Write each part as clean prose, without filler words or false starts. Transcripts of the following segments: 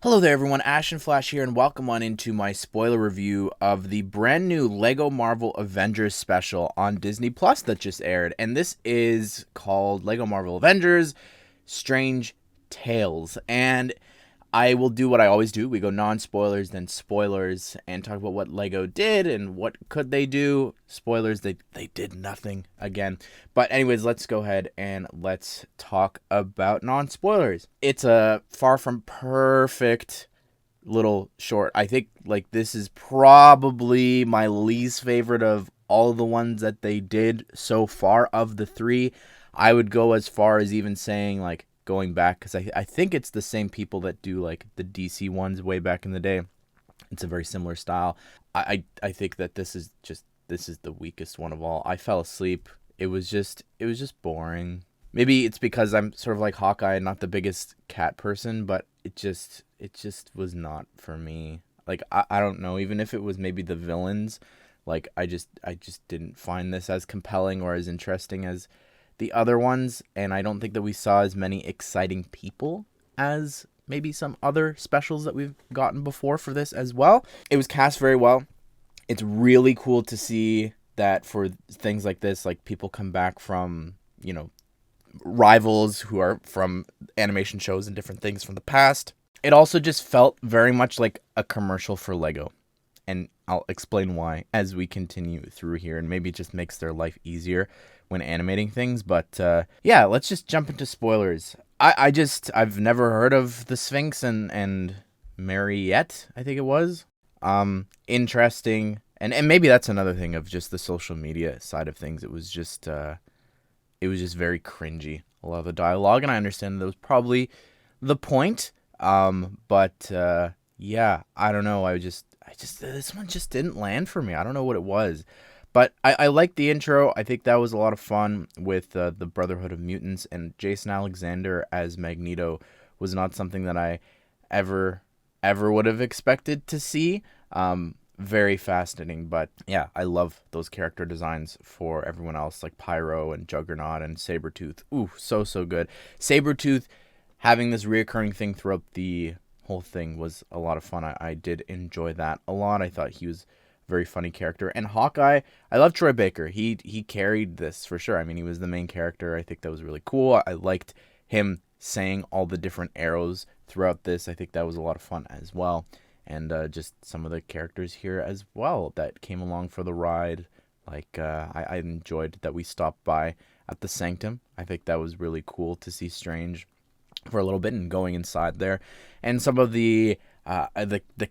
Hello there everyone, Ash and Flash here, and welcome on into my spoiler review of the brand new LEGO Marvel Avengers special on Disney Plus that just aired. And this is called LEGO Marvel Avengers Strange Tales. And I will do what I always do. We go non-spoilers, then spoilers, and talk about what LEGO did and what could they do. Spoilers, they did nothing again. But anyways, let's go ahead and let's talk about non-spoilers. It's a far from perfect little short. I think like this is probably my least favorite of all the ones that they did so far of the three. I would go as far as even saying like going back, because I think it's the same people that do like the DC ones way back in the day. It's a very similar style. I think that this is the weakest one of all. I fell asleep. It was just boring. Maybe it's because I'm sort of like Hawkeye, not the biggest cat person, but it just was not for me. Like I don't know, even if it was maybe the villains, like I just didn't find this as compelling or as interesting as the other ones, and I don't think that we saw as many exciting people as maybe some other specials that we've gotten before for this as well. It was cast very well. It's really cool to see that for things like this, like people come back from, rivals who are from animation shows and different things from the past. It also just felt very much like a commercial for Lego. And I'll explain why as we continue through here, and maybe it just makes their life easier when animating things. But yeah, let's just jump into spoilers. I've never heard of the Sphinx and Mariette, I think it was. Interesting. And maybe that's another thing of just the social media side of things. It was just very cringy, a lot of the dialogue, and I understand that was probably the point. But yeah, I don't know. This one just didn't land for me. I don't know what it was, but I liked the intro. I think that was a lot of fun with the Brotherhood of Mutants, and Jason Alexander as Magneto was not something that I ever would have expected to see. Very fascinating, but yeah, I love those character designs for everyone else, like Pyro and Juggernaut and Sabretooth. Ooh, so good. Sabretooth having this reoccurring thing throughout the whole thing was a lot of fun. I did enjoy that a lot. I thought he was a very funny character. And Hawkeye, I love Troy Baker. He carried this for sure. I mean, he was the main character. I think that was really cool. I liked him saying all the different arrows throughout this. I think that was a lot of fun as well. And just some of the characters here as well that came along for the ride. Like, I enjoyed that we stopped by at the Sanctum. I think that was really cool to see Strange for a little bit and going inside there. And some of the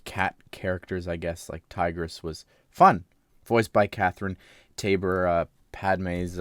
cat characters, I guess, like Tigress, was fun. Voiced by Catherine Tabor, Padme's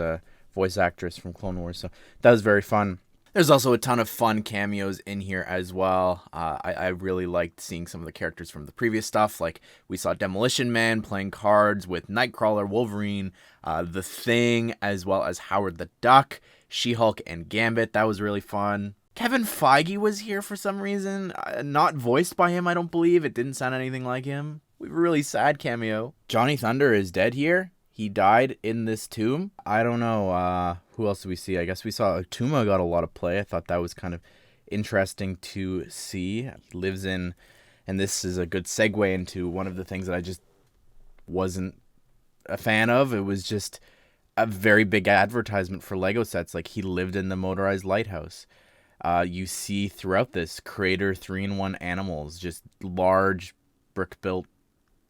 voice actress from Clone Wars. So that was very fun. There's also a ton of fun cameos in here as well. I really liked seeing some of the characters from the previous stuff. Like, we saw Demolition Man playing cards with Nightcrawler, Wolverine, The Thing, as well as Howard the Duck, She-Hulk, and Gambit. That was really fun. Kevin Feige was here for some reason. Not voiced by him, I don't believe. It didn't sound anything like him. We were really sad cameo. Johnny Thunder is dead here. He died in this tomb. I don't know. Who else do we see? I guess we saw Tuma got a lot of play. I thought that was kind of interesting to see. He lives in, and this is a good segue into one of the things that I just wasn't a fan of. It was just a very big advertisement for Lego sets. Like, he lived in the motorized lighthouse. You see throughout this Creator 3-in-1 animals, just large brick-built,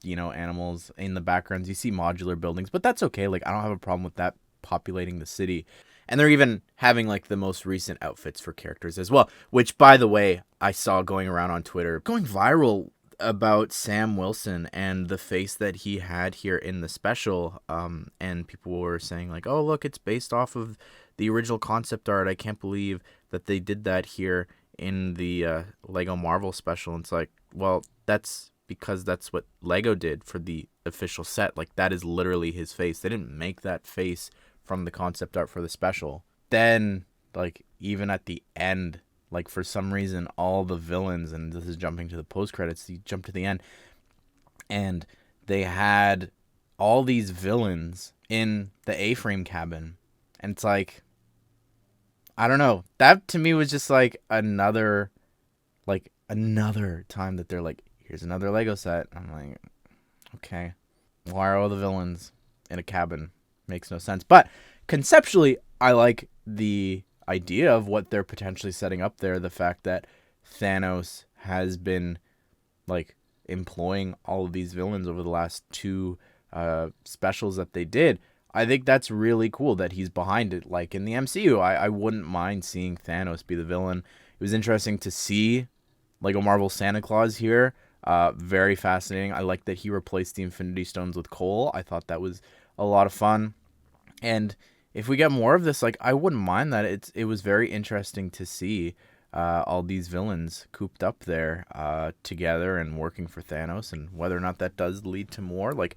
animals in the backgrounds. You see modular buildings, but that's okay. Like, I don't have a problem with that populating the city. And they're even having like the most recent outfits for characters as well, which, by the way, I saw going around on Twitter, going viral about Sam Wilson and the face that he had here in the special. And people were saying like, oh, look, it's based off of the original concept art. I can't believe that they did that here in the Lego Marvel special. And it's like, well, that's because that's what Lego did for the official set. Like, that is literally his face. They didn't make that face from the concept art for the special. Then, like, even at the end, like, for some reason, all the villains, and this is jumping to the post-credits, you jump to the end, and they had all these villains in the A-frame cabin. And it's like, I don't know. That, to me, was just, like, another, like, another time that they're like, here's another Lego set. I'm like, okay, why are all the villains in a cabin? Makes no sense. But conceptually, I like the idea of what they're potentially setting up there. The fact that Thanos has been like employing all of these villains over the last two specials that they did. I think that's really cool that he's behind it. Like in the MCU, I wouldn't mind seeing Thanos be the villain. It was interesting to see Lego Marvel Santa Claus here. Very fascinating. I like that he replaced the Infinity Stones with coal. I thought that was a lot of fun. And if we get more of this, like I wouldn't mind that. It was very interesting to see all these villains cooped up there together and working for Thanos, and whether or not that does lead to more. Like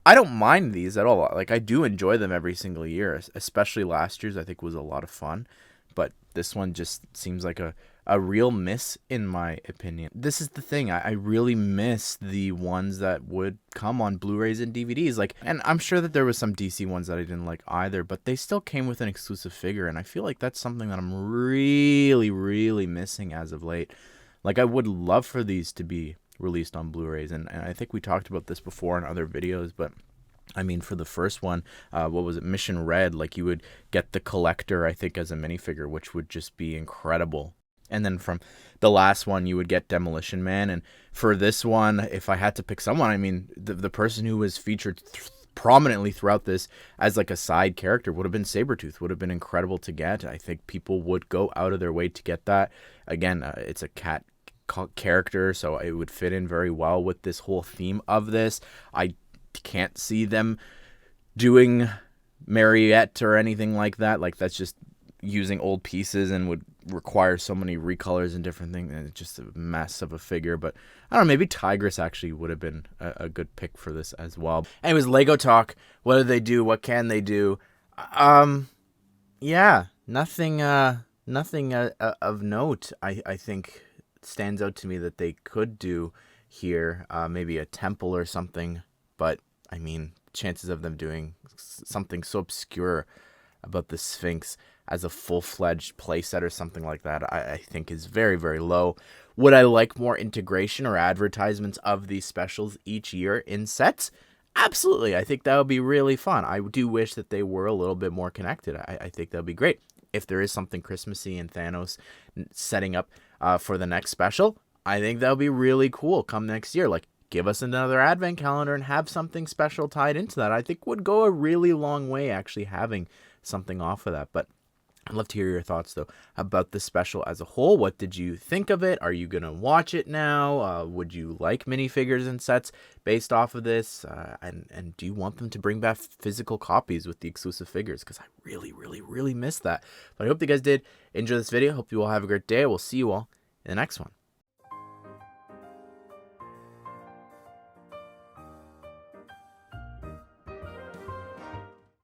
I don't mind these at all. Like I do enjoy them every single year, especially last year's. I think was a lot of fun, but this one just seems like a real miss in my opinion. This is the thing. I really miss the ones that would come on Blu-rays and DVDs. Like, and I'm sure that there was some DC ones that I didn't like either, but they still came with an exclusive figure, and I feel like that's something that I'm really, really missing as of late. Like, I would love for these to be released on Blu-rays, and I think we talked about this before in other videos, but I mean, for the first one, what was it, Mission Red, like you would get the Collector, I think, as a minifigure, which would just be incredible. And then from the last one, you would get Demolition Man. And for this one, if I had to pick someone, I mean, the person who was featured prominently throughout this as like a side character would have been Sabretooth. Would have been incredible to get. I think people would go out of their way to get that. Again, it's a cat character, so it would fit in very well with this whole theme of this. I can't see them doing Mariette or anything like that. Like, that's just using old pieces and would require so many recolors and different things, and it's just a mess of a figure. But I don't know, maybe Tigress actually would have been a good pick for this as well. Anyways, Lego talk. What do they do? What can they do? Yeah, nothing of note. I think stands out to me that they could do here. Maybe a temple or something, but I mean, chances of them doing something so obscure about the Sphinx as a full-fledged playset or something like that, I think is very, very low. Would I like more integration or advertisements of these specials each year in sets? Absolutely. I think that would be really fun. I do wish that they were a little bit more connected. I think that would be great. If there is something Christmassy and Thanos setting up for the next special, I think that would be really cool come next year. Like, give us another advent calendar and have something special tied into that. I think would go a really long way actually having something off of that. But I'd love to hear your thoughts, though, about the special as a whole. What did you think of it? Are you going to watch it now? Would you like minifigures and sets based off of this? And do you want them to bring back physical copies with the exclusive figures? Because I really, really, really miss that. But I hope you guys did enjoy this video. Hope you all have a great day. We'll see you all in the next one.